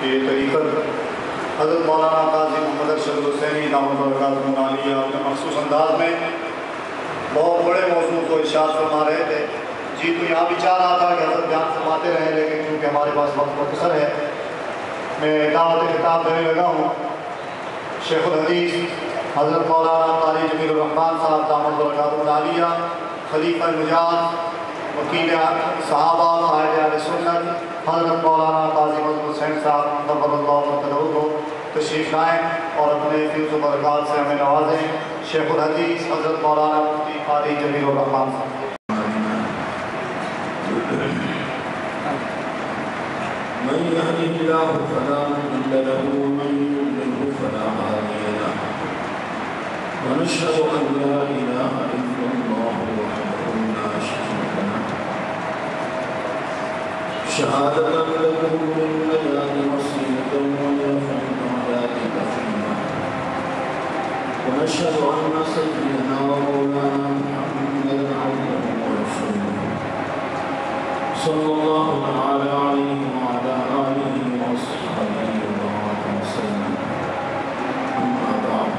یہ طریقت حضرت مولانا قاضی محمد ارشد حسینی دامت برکاتہ عالیہ اپنے مخصوص انداز میں بہت بڑے موضوع کو ارشاد فرما رہے تھے. جی تو یہاں بھی چاہ رہا تھا کہ حضرت بیان فرماتے رہیں، لیکن کیونکہ ہمارے پاس وقت مختصر ہے میں دعوت خطاب دینے لگا ہوں. شیخ الحدیث حضرت مولانا قاری جمیل الرحمن صاحب دامت برکاتہ عالیہ، خلیفہ مجاز، وکیل صحابہ، قائد اہل سنت حضرت مولانا قاضی مظہر حسین صاحب نور اللہ تعالیٰ کو تشریف لائیں اور اپنے فیض و برکات سے ہمیں نوازیں. شیخ الحدیث حضرت مولانا مفتی قاری جمیل الرحمن صاحب. من يهده الله فلا مضل له ومن يضلل فلا هادي له ونشهد ان لا اله الا الله وحده لا شريك له شهادة لكم من نجاة وسيلة ويفعل ذلك فيما ونشهد ان سيدنا ومولانا محمدا عبده ورسوله صلى الله تعالى عليه وعلى آله وصحبه وسلم. أما بعد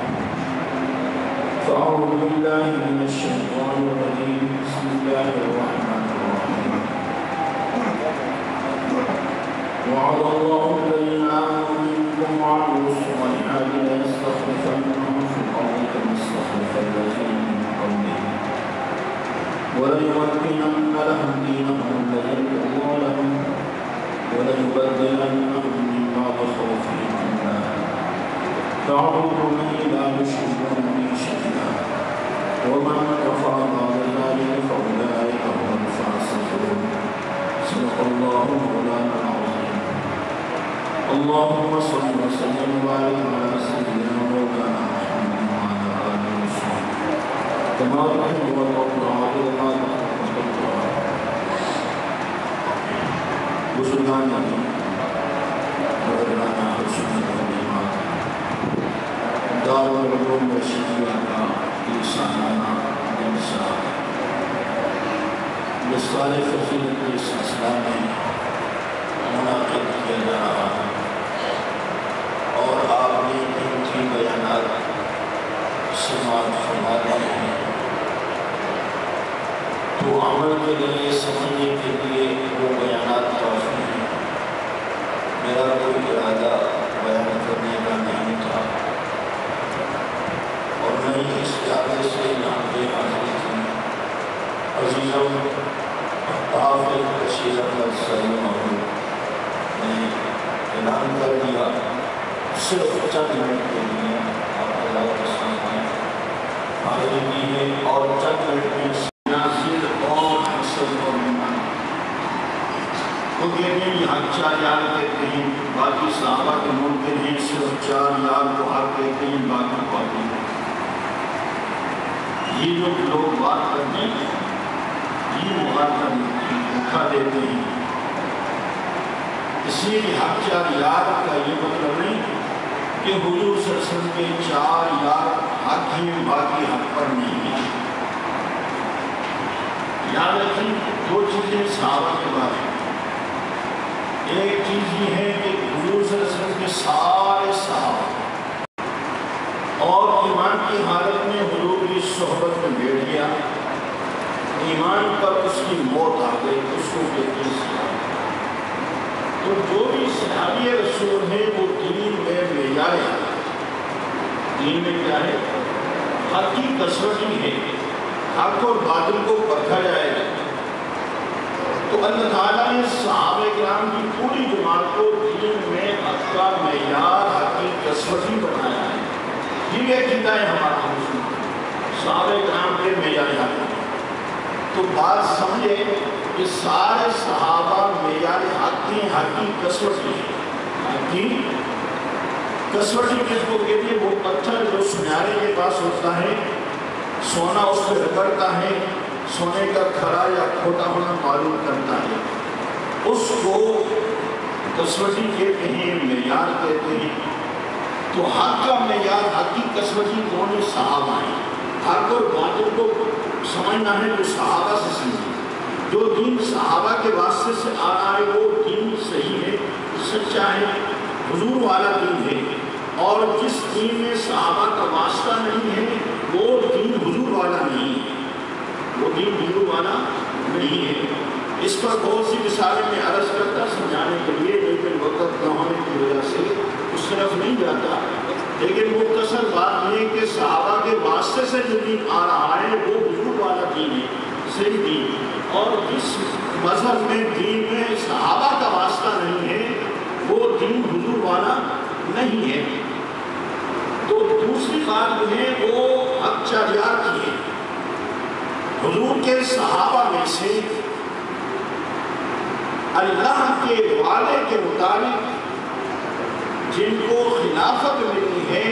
فأعوذ بالله من الشيطان الرجيم. بسم الله الرحمن الرحيم. وعد الله الذين آمنوا منكم وعملوا الصالحات ليستخلفنهم في الأرض كما استخلف الذين من قبلهم وليمكنن لهم دينهم الذي ارتضى لهم وليبدلنهم من بعد خوفهم أمنا يعبدونني لا يشركون بي شيئا ومن كفر بعد ذلك فأولئك هم الفاسقون. صدق الله مولانا العظيم. اللهم صل وسلم وبارك على سيدنا مولانا محمد وعلى آله وصحبه كما تحب وترضى بزرگان عظیم برادران سنت والجماعت دارالعلوم شریعہ کا یہ سالانہ جلسہ سال فضیلت کے سلسلہ میں منعقد کیا جا رہا ہے اور آپ نے قیمتی بیانات سماعت فرما رہے ہیں تو عمل کے لیے سمجھنے کے لیے وہ بیانات کافی ہیں. میرا کوئی ارادہ بیان کرنے کا نہیں تھا اور میں اس ارادے سے یہاں پہ حاضر تھی. عزیزوں حافظ بشیرت السلام نے اعلان کر دیا صرف چند منٹ کے لیے آپ اللہ کے سامنے حاضری کی ہے اور چند منٹ میں وہ کہتے ہیں یہاں 4 یار کہتے ہیں، باقی صحابہ کے ممکن ہیں صرف 4 یار کو حق کہتے ہیں، باقی باقی. یہ جو لوگ بات کرتے ہیں یہ مغالطہ دھوکہ دیتے ہیں. اس لیے کہ حق 4 یار کا یہ مطلب نہیں کہ حضور صلی اللہ علیہ وسلم کے 4 یار حق ہیں باقی حق پر نہیں ہیں. یاد رکھیں 2 چیزیں صحابہ کے بارے میں. ایک چیز یہ ہے کہ حضور صلی اللہ علیہ وسلم کے سارے صحابہ اور ایمان کی حالت میں حضور کی صحبت میں بیٹھ گیا، ایمان پر اس کی موت آ گئی، اس کو کہتے ہیں صحابہ. تو جو بھی صحابی رسول ہیں وہ دین میں معیار ہے. دین میں کیا ہے؟ حق کی کسوٹی ہے، حق اور باطل کو پرکھا جائے گا. تو اللہ تعالیٰ نے صحابہ کرام کی پوری جماعت کو دین میں حق کا معیار، حق کی کسوٹی بنایا ہے. یہ عقیدہ ہے ہمارا مسلم صحابہ کرام کے معیار حق. تو بات سمجھے کہ سارے صحابہ معیار حق کی کسوٹی ہے. حق کی کسوٹی کس کو کہتے ہیں؟ وہ پتھر جو سنیارے کے پاس ہوتا ہے، سونا اس پہ رگڑتا ہے، سونے کا کھرا یا کھوٹا ہونا معلوم کرتا ہے، اس کو کسوٹی کہتے ہیں، معیار کہتے ہیں. تو حق کا معیار، حق کی کسوٹی دونوں صحابہ ہیں. حق اور باطل کو سمجھنا ہے تو صحابہ سے سمجھنا. جو دین صحابہ کے واسطے سے آ رہا ہے وہ دین صحیح ہے، سچا ہے. حضور والا دین ہے، اور جس دین میں صحابہ کا واسطہ نہیں ہے وہ دین حضور والا نہیں ہے، وہ دین حضور والا نہیں ہے۔ اس پر بہت سی مثالیں میں عرض کرتا سمجھانے کے لیے، لیکن وقت نہ ہونے کی وجہ سے اس طرف نہیں جاتا، لیکن مختصر بات یہ کہ صحابہ کے واسطے سے جو دین آ رہا ہے وہ حضور والا دین ہے، صحیح دین۔ اور جس مذہب میں دین میں صحابہ کا واسطہ نہیں ہے وہ دین حضور والا نہیں ہے۔ تو دوسری بات جو ہے وہ حق جاریات کی ہے۔ حضور کے صحابہ میں سے اللہ کے وعدے کے مطابق جن کو خلافت ملی ہے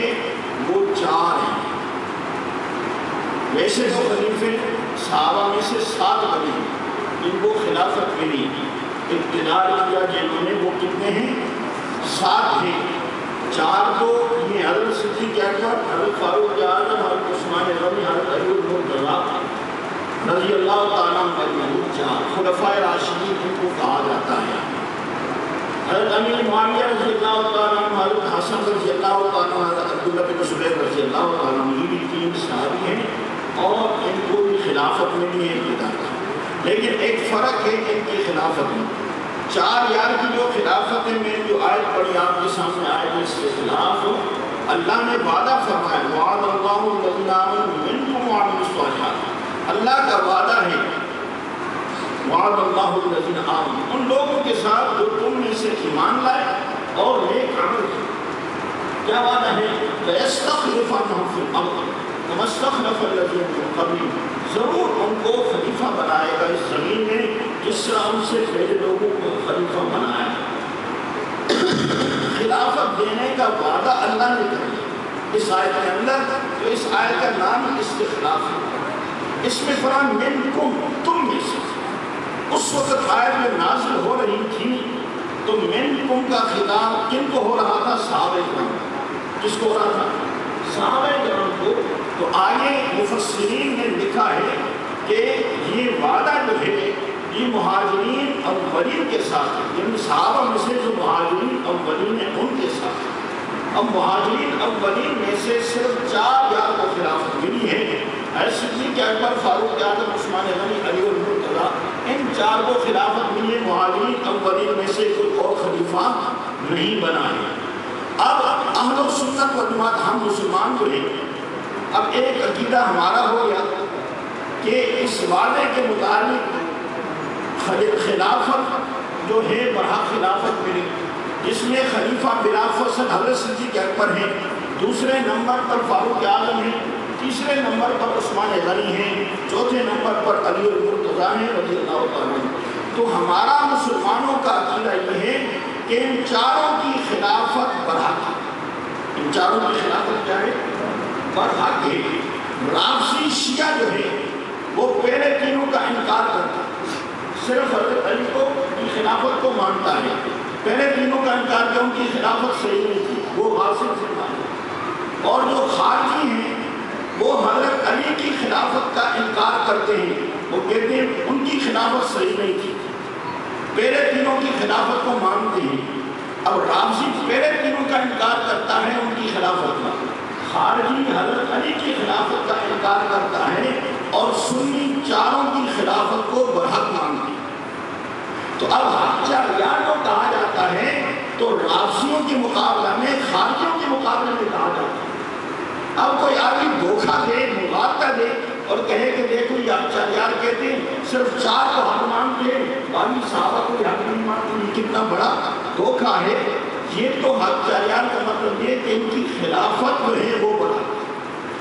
وہ 4 ہیں۔ ویسے تو خلیفے صحابہ میں سے 7 بنے جن کو خلافت ملی، اقتدار کیا جنہوں نے، وہ کتنے ہیں؟ 7 ہیں۔ 4 تو یہ حضرت صدیق اکبر، حضرت فاروق اعظم، حضرت عثمان غنی، حضرت علی المرتضیٰ رضی اللہ تعالیٰ عنہ، 4 خلفائے راشدین جن کو کہا جاتا ہے۔ حضرت امیر معاویہ رضی اللہ تعالیٰ عنہ، حضرت حسن رضی اللہ تعالیٰ عنہ، حضرت عبداللہ بن زبیر رضی اللہ تعالیٰ عنہ، یہ بھی 3 صحابی ہیں اور ان کو بھی خلافت میں بھی اقتدار تھا، لیکن ایک فرق ہے ان کی خلافت میں۔ 4 یار کی جو خلافت میں جو آیت پڑھی آپ کے سامنے آئے اس کے خلاف اللہ نے وعدہ فرمایا، وعد اللہ الذین آمنوا منکم وعملوا الصالحات، اللہ کا وعدہ ہے، وعد اللہ الذین آمنوا، ان لوگوں کے ساتھ جو تم میں سے ایمان لائے اور نیک عمل کیا۔ کیا وعدہ ہے؟ لَيَسْتَخْلِفَنَّهُمْ فِي الْأَرْضِ كَمَا اسْتَخْلَفَ الَّذِينَ مِن قَبْلِهِمْ، ضرور ان کو خلیفہ بنائے گا اس زمین میں جس طرح ان سے پہلے لوگوں کو خلیفہ بنایا۔ خلافت دینے کا وعدہ اللہ نے کیا اس آیت کے اندر، تو اس آیت کا نام استخلاف ہے۔ اس میں فرمان منکم، تم میں سے، اس وقت آیت میں نازل ہو رہی تھی تو منکم کا خطاب کن کو ہو رہا تھا؟ صحابہ کرام۔ کس کو ہو رہا تھا؟ صحابہ کرام کو۔ تو آگے مفسرین نے لکھا ہے کہ یہ وعدہ جو ہے یہ مہاجرین اولین کے ساتھ ہے، یعنی صحابہ میں سے جو مہاجرین اولین ہیں ان کے ساتھ۔ اب مہاجرین اولین میں سے صرف 4 یار کو خلافت ملی ہے، صدیق اکبر، فاروق اعظم، عثمان غنی، علی المرتضیٰ، ان 4 کو خلافت ملی ہے، مہاجرین اولین میں سے کوئی اور خلیفہ نہیں بنا ہے۔ اب اہل و سنت و جماعت ہم مسلمان جو ہیں، اب ایک عقیدہ ہمارا ہو گیا کہ اس وعدے کے مطابق خلافت جو ہے برحق خلافت ملی، جس میں خلیفہ بلا فصل حضرت صدیق اکبر ہیں، دوسرے نمبر پر فاروق اعظم ہیں، تیسرے نمبر پر عثمان غنی ہیں، چوتھے نمبر پر علی المرتضیٰ ہیں رضی اللہ تعالیٰ عنہ۔ تو ہمارا مسلمانوں کا عقیدہ یہ ہے کہ ان 4 کی خلافت برحق ہے، ان 4 کی خلافت کیا ہے؟ برحق ہے۔ رافضی شیعہ جو ہے وہ پہلے تینوں کا انکار کرتا ہے، صرف حضرت علی کی خلافت کو مانتا ہے، پہلے تینوں کا انکار کیا، ان کی خلافت صحیح نہیں تھی، وہ غاصب سے مانتا۔ اور جو خارجی ہیں وہ حضرت علی کی خلافت کا انکار کرتے ہیں، وہ کہتے ہیں ان کی خلافت صحیح نہیں تھی، پہلے تینوں کی خلافت کو مانتے ہیں۔ اب رافضی پہلے تینوں کا انکار کرتا ہے ان کی خلافت کا، خارجی حضرت علی کی خلافت کا انکار کرتا ہے، اور سنی 4 کی خلافت کو برحق مانتے ہیں۔ تو اب حق جاریات کو کہا جاتا ہے تو رافضیوں کے مقابلہ میں خارجیوں کے مقابلے میں کہا جاتا ہے۔ اب کوئی آدمی دھوکہ دے، مغالطہ دے اور کہے کہ دیکھو یہ حق جاریات کہتے ہیں صرف 4 کو حق مانتے ہیں، باقی صحابہ کو حق نہیں مانتے، یہ کتنا بڑا دھوکہ ہے۔ یہ تو حق جاریات کا مطلب یہ کہ ان کی خلافت جو ہے وہ بڑا،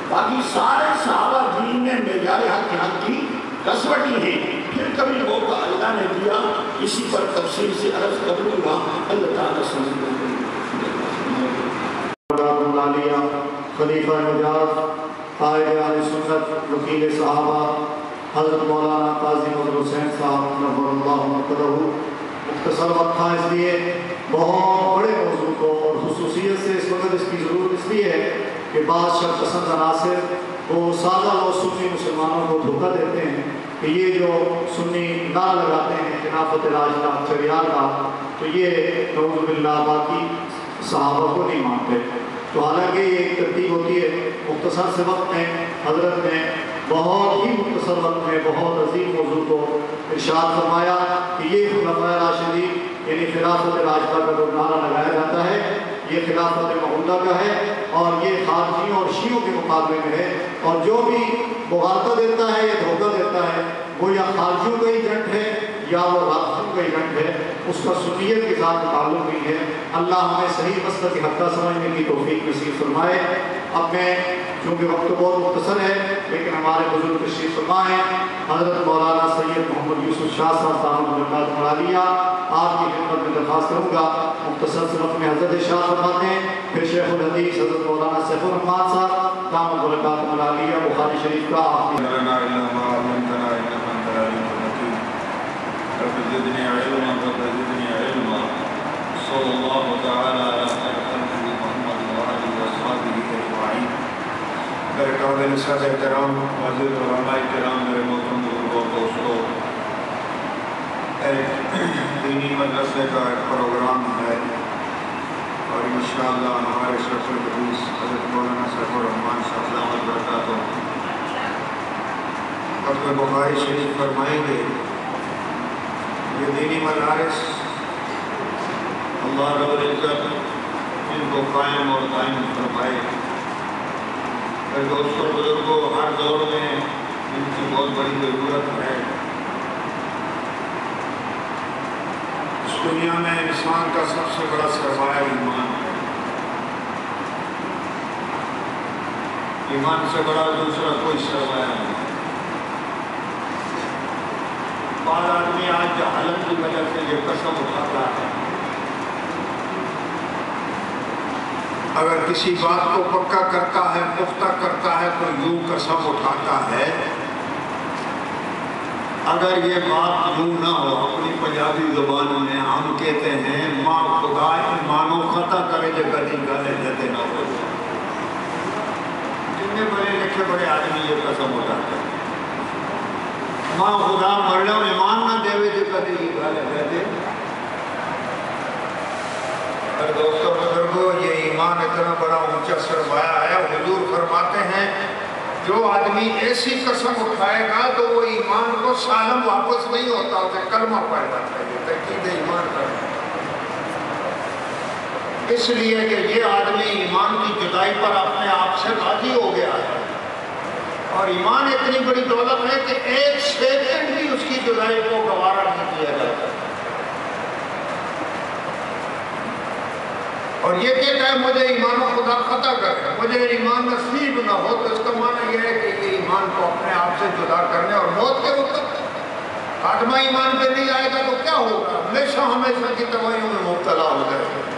باقی سارے صحابہ دین میں معیار حق کی کسوٹی ہیں۔ پھر کبھی موقع اللہ نے دیا اسی پر تفصیل سے عرض کر لوں گا۔ اللہ تعالیٰ سمجھے خلیفہ مجاز، قائد اہل سنت، وکیل صحابہ حضرت مولانا قاضی مظہر حسین صاحب نور اللہ مرقدہ۔ مختصر وقت تھا اس لیے بہت بڑے موضوع کو، اور خصوصیت سے اس وقت اس کی ضرورت اس لیے ہے کہ بعض شرط پسند عناصر وہ سادہ اور سنی مسلمانوں کو دھوکہ دیتے ہیں کہ یہ جو سنی نعرہ لگاتے ہیں خلافت راشدہ چریار کا، تو یہ نعوذ باللہ باقی صحابہ کو نہیں مانتے۔ تو حالانکہ یہ ایک ترتیب ہوتی ہے، مختصر سے وقت میں حضرت نے بہت ہی مختصر وقت میں بہت عظیم موضوع کو ارشاد فرمایا کہ یہ خلفائے راشدین یعنی خلافت راشدہ کا جو نعرہ لگایا جاتا ہے یہ خلافت معمودہ کا ہے، اور یہ خارجیوں اور شیعوں کے مقابلے میں ہے، اور جو بھی مغالطہ دیتا ہے یا دھوکہ دیتا ہے وہ یا خارجیوں کا ایجنٹ ہے یا وہ رافضیوں کا ایجنٹ ہے، اس کا سنیت کے ساتھ تعلق نہیں ہے۔ اللہ ہمیں صحیح مسلک حقہ سمجھنے کی توفیق نصیب فرمائے۔ اب میں چونکہ وقت بہت مختصر ہے لیکن ہمارے بزرگ تشریف فرما ہیں حضرت مولانا سید محمد یوسف شاہ صاحب برکاتہ عالیہ، آپ کی خدمت میں درخواست کروں گا مختصر سے وقت میں حضرت ارشاد فرماتے ہیں، پھر شیخ الحدیث حضرت مولانا سیف الرحمن صاحب دامت برکاتہ عالیہ بخاری شریف کا آخری رب زدنی علما رب زدنی علما صلی اللہ تعالی علی خیر خلقہ محمد وآلہ وصحبہ اجمعین۔ میرے قابل صاحب احترام معزز علماء کرام، میرے محترم بزرگوں دوستوں، ایک دینی مدرسے کا ایک پروگرام ہے اور انشاءاللہ ہمارے شیخ الحدیث حضرت مولانا سیف الرحمن صاحب دامت برکاتہ ختم بخاری شریف فرمائیں گے۔ یہ دینی مدارس اللہ رب العزت ان کو قائم اور قائم فرمائے۔ میرے دوستوں بزرگوں، ہر دور میں ان کی بہت بڑی ضرورت ہے۔ اس دنیا میں انسان کا سب سے بڑا سرمایہ ایمان ہے۔ ایمان سے بڑا دوسرا کوئی سرمایہ نہیں۔ بعض آدمی آج جہالت کی وجہ سے یہ قسم اٹھاتا ہے، اگر کسی بات کو پکا کرتا ہے پختہ کرتا ہے تو یوں قسم اٹھاتا ہے، اگر یہ بات یوں نہ ہو اپنی پنجابی زبان میں ہم کہتے ہیں ماں خدا ایمانو خطا کرے جو کدی گلے دیتے نہ ہو۔ جتنے بڑے لکھے بڑے آدمی یہ قسم اٹھاتے ہیں ماں خدا مرلو ایمان نہ دے جو کدی گلے دیتے۔ اور دوستوں بزرگوں، یہ ایمان اتنا بڑا اونچا سرمایہ ہے، حضور فرماتے ہیں جو آدمی ایسی قسم اٹھائے گا تو وہ ایمان کو سالم واپس نہیں ہوتا، اسے کلمہ پڑھنا چاہیے، تجدید ایمان کرنا۔ اس لیے کہ یہ آدمی ایمان کی جدائی پر اپنے آپ سے راضی ہو گیا ہے، اور ایمان اتنی بڑی دولت ہے کہ ایک سیکنڈ بھی اس کی جدائی کو گوارا نہیں کیا جاتا۔ اور یہ کہتا ہے مجھے ایمان و خدا خطا کرے، مجھے ایمان نصیب نہ ہو، تو اس کا معنی یہ ہے کہ یہ ایمان کو اپنے آپ سے جدا کرنے اور موت کے وقت خاتمہ ایمان پہ نہیں آئے گا تو کیا ہوگا؟ ہمیشہ ہمیشہ کی تباہیوں میں مبتلا ہو جائے گا۔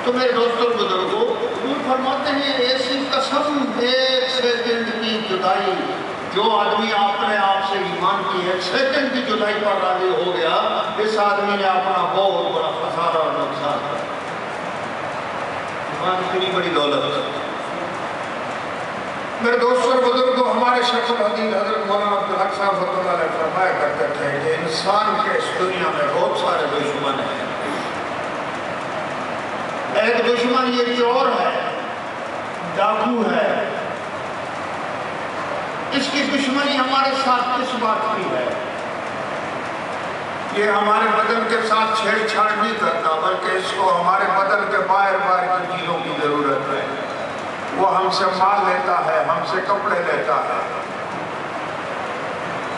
تو میرے دوستوں بزرگوں، حضور فرماتے ہیں ایسی قسم ایک سیکنڈ کی جدائی، جو آدمی اپنے آپ سے ایمان کی ایک سیکنڈ کی جدائی پر راضی ہو گیا، اس آدمی نے اپنا بہت بڑا خسارہ اور نقصان کیا۔ ایمان اتنی بڑی دولت ہے۔ میرے دوستوں اور بزرگوں، ہمارے شیخ الحدیث حضرت مولانا عبدالحق صاحب رحمۃ اللہ علیہ فرمایا کرتے تھے کہ انسان کے اس دنیا میں بہت سارے دشمن ہیں۔ ایک دشمن یہ چور ہے، ڈاکو ہے، اس کی دشمنی ہمارے ساتھ کس بات کی ہے؟ یہ ہمارے بدن کے ساتھ چھیڑ چھاڑ نہیں کرتا، بلکہ اس کو ہمارے بدن کے باہر باہر کی چیزوں کی ضرورت ہے۔ وہ ہم سے مال لیتا ہے، ہم سے کپڑے لیتا ہے۔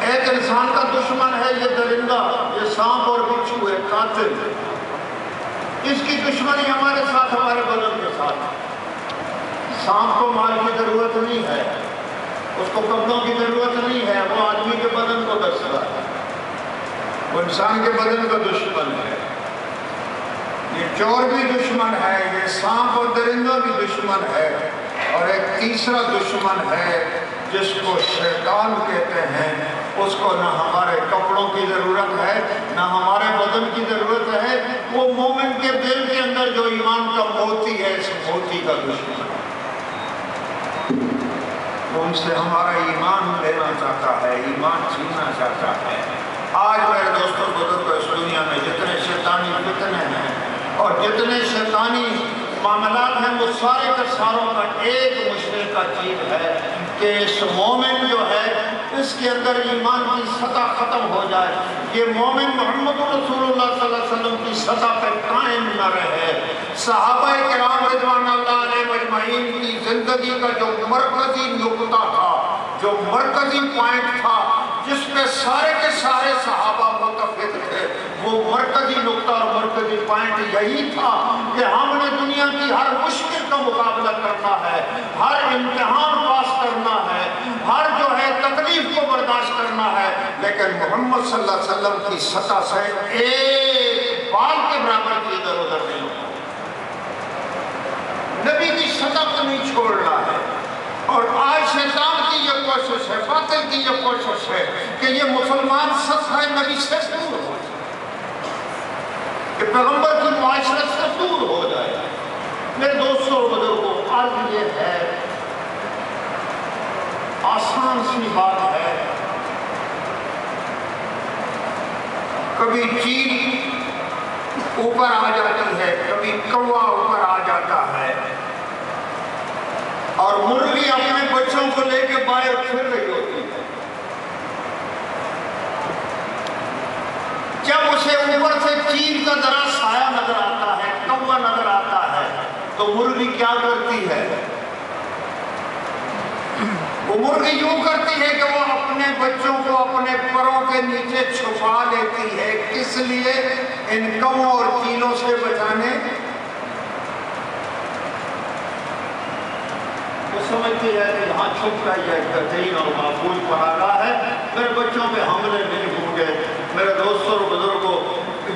ایک انسان کا دشمن ہے یہ درندہ، یہ سانپ اور بچھو ہے، قاتل۔ اس کی دشمنی ہمارے ساتھ، ہمارے بدن کے ساتھ۔ سانپ کو مال کی ضرورت نہیں ہے، اس کو کپڑوں کی ضرورت نہیں ہے، وہ آدمی کے بدن کو ڈستا ہے، وہ انسان کے بدن کا دشمن ہے۔ یہ چور بھی دشمن ہے، یہ سانپ اور درندہ بھی دشمن ہے، اور ایک تیسرا دشمن ہے جس کو شیطان کہتے ہیں۔ اس کو نہ ہمارے کپڑوں کی ضرورت ہے، نہ ہمارے بدن کی ضرورت ہے، وہ مومن کے دل کے اندر جو ایمان کا موتی ہے، اس موتی کا دشمن ہے۔ وہ ان سے ہمارا ایمان لینا چاہتا ہے، ایمان چھیننا چاہتا ہے۔ آج میرے دوستوں بزرگوں، اس دنیا میں جتنے شیطانی فتنے ہیں اور جتنے شیطان روحانی معاملات ہیں وہ سارے کے ساروں کا ایک مشترکہ چیز ہے کہ اس مومن جو ہے اس کے اندر ایمان کی سطح ختم ہو جائے، یہ مومن محمد رسول اللہ صلی اللہ علیہ وسلم کی سطح پہ قائم نہ رہے۔ صحابہ کرام رضوان اللہ علیہ مجمعین کی زندگی کا جو مرکزی نقطہ تھا، جو مرکزی پوائنٹ تھا جس پہ سارے کے سارے صحابہ متفق تھے، وہ مرکزی نقطہ اور مرکزی پوائنٹ یہی تھا کہ ہم نے دنیا کی ہر مشکل کا مقابلہ کرنا ہے، ہر امتحان پاس کرنا ہے، ہر جو ہے تکلیف کو برداشت کرنا ہے، لیکن محمد صلی اللہ علیہ وسلم کی سطح سے ایک بال کے برابر کی ادھر ادھر نہیں ہوگا، نبی کی سطح کو نہیں چھوڑنا ہے۔ اور آج شیطان کی یہ کوشش ہے، باطل کی یہ کوشش ہے کہ یہ مسلمان سطح نبی سے دور ہو جائے، کہ پیغمبر کی معاشرت سے دور ہو جائے۔ میرے دوستوں اور بزرگوں، آج یہ ہے آسان سی بات ہے، کبھی چیل اوپر آ جاتی ہے، کبھی کوا اوپر آ جاتا ہے، اور مرغی اپنے بچوں کو لے کے باہر پھر رہی ہوتی ہے۔ جب اسے اوپر سے چیل کا ذرا سایہ نظر آتا ہے، کوا نظر آتا ہے، تو مرغی کیا کرتی ہے؟ وہ مرغی یوں کرتی ہے کہ وہ اپنے بچوں کو اپنے پروں کے نیچے چھپا لیتی ہے، کس لیے؟ ان کووں اور چیلوں سے بچانے۔ وہ سمجھتی ہے کہ یہاں چھپ کر یہ بہترین اور محفوظ پناہگاہ ہے، میرے بچوں پہ حملے نہیں ہوں گے۔ میرے دوستوں اور بزرگوں،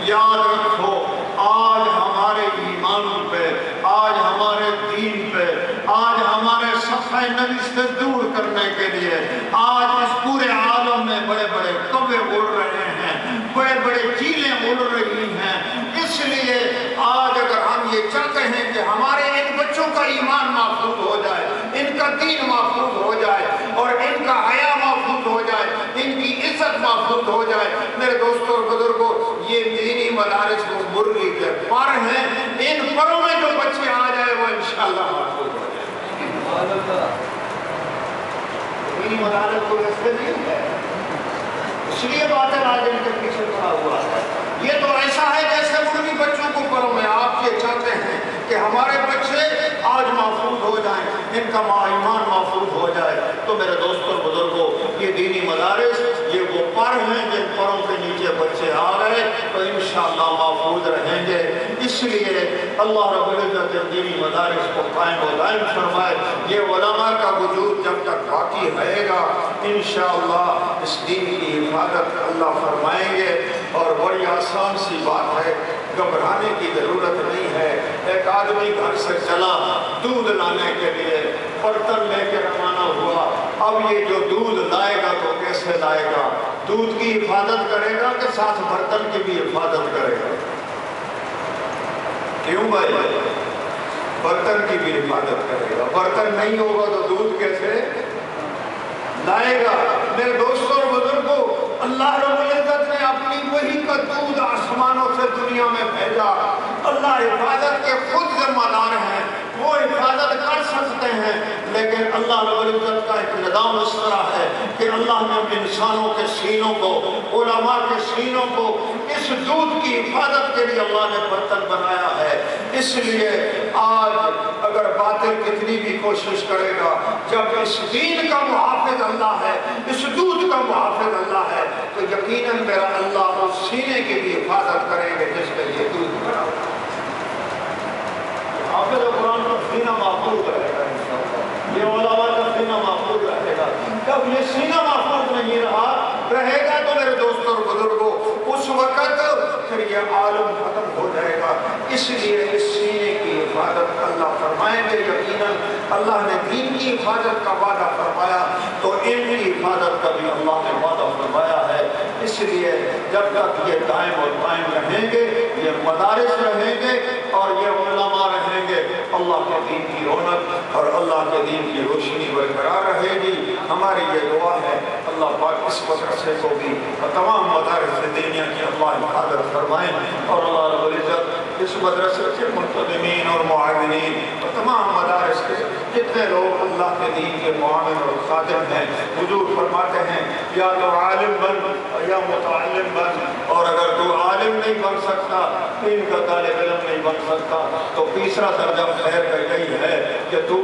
یاد رکھو، آج ہمارے ایمان پہ، آج ہمارے دین پہ، آج ہمارے صفحہ نبی سے دور کرنے کے لیے آج اس پورے عالم میں بڑے بڑے کوے اڑ رہے ہیں، بڑے بڑے چیلیں اڑ رہی ہیں۔ اس لیے آج اگر ہم یہ چاہتے ہیں کہ ہمارے ان بچوں کا ایمان محفوظ ہو جائے، ان کا دین محفوظ ہو جائے، اور ان کا حیا محفوظ ہو جائے، ان کی عزت محفوظ ہو جائے، میرے دوستوں اور بزرگوں، یہ دینی مدارس وہ مرغی کے پر ہیں، ان پروں میں جو بچے آ جائے وہ انشاءاللہ محفوظ ہو جائے۔ دینی مدارس کو ایسے نہیں ہے، اس لیے باطل آج ان کے پیچھے پڑا ہوا ہے۔ یہ تو ایسا ہے جیسے مرغی بچوں کو پروں میں، آپ یہ چاہتے ہیں کہ ہمارے بچے آج محفوظ ہو جائیں، ان کا ایمان محفوظ ہو جائے، تو میرے دوستوں اور بزرگوں، یہ دینی مدارس یہ وہ پر ہیں جن پروں کے نیچے بچے آ گئے تو انشاءاللہ محفوظ رہیں گے۔ اس لیے اللہ رب العزت دینی مدارس کو قائم و دائم فرمائے۔ یہ علماء کا وجود جب تک باقی رہے گا انشاءاللہ اس دین کی حفاظت اللہ فرمائیں گے۔ اور بڑی آسان سی بات ہے، گھبرانے کی ضرورت نہیں ہے۔ ایک آدمی گھر سے چلا دودھ لانے کے لیے، برتن لے کے روانہ ہوا، اب یہ جو دودھ لائے گا تو کیسے لائے گا؟ دودھ کی حفاظت کرے گا کہ ساتھ برتن کی بھی حفاظت کرے گا؟ کیوں بھائی؟ برتن کی بھی حفاظت کرے گا، برتن نہیں ہوگا تو دودھ کیسے لائے گا؟ میرے دوستوں اور بزرگوں، اللہ رب العزت نے اپنی وحی کا دودھ آسمانوں سے دنیا میں بھیجا۔ اللہ حفاظت کے خود ذمہ دار ہیں، وہ حفاظت کر سکتے ہیں، لیکن اللہ رب العزت کا ایک نظام اس طرح ہے کہ اللہ نے انسانوں کے سینوں کو، علماء کے سینوں کو اس دودھ کی حفاظت کے لیے اللہ نے برتن بنایا ہے۔ اس لیے آج اگر باطل کتنی بھی کوشش کرے گا، جب اس دین کا محافظ اللہ ہے، اس دودھ کا محافظ اللہ ہے، تو یقیناً میرا اللہ اس سینے کی بھی حفاظت کریں گے جس کے لیے دودھ بنا۔ حافظ قرآن کا سینہ محفوظ رہے گا انشاءاللہ، یہ علماء کا سینہ محفوظ رہے گا۔ جب یہ سینہ محفوظ نہیں رہے گا تو میرے دوستوں اور بزرگوں اس وقت پھر یہ عالم ختم ہو جائے گا۔ اس لیے اس سینے کی حفاظت اللہ فرمائیں گے۔ یقیناً اللہ نے دین کی حفاظت کا وعدہ فرمایا تو ان کی حفاظت کا بھی اللہ نے وعدہ فرمایا ہے۔ اس لیے جب تک یہ دائم اور قائم رہیں گے، یہ مدارس رہیں گے اور یہ علماء رہیں گے، اللہ کے دین کی رونق اور اللہ کے دین کی روشنی برقرار رہے گی۔ ہماری یہ دعا ہے اللہ پاک اس مدرسے کو بھی تمام مدارس دینیا کی اللہ حفاظت فرمائیں، اور اللہ رب العزت اس مدرسے کے منتظمین کتنے لوگ اللہ کے دین کے معاون اور خادم ہیں. حضور فرماتے ہیں یا تو عالم بن یا متعلم بن، اور اگر تو عالم نہیں بن سکتا، دین کا طالب علم نہیں بن سکتا، تو تیسرا درجہ خیر کا یہی ہے کہ تو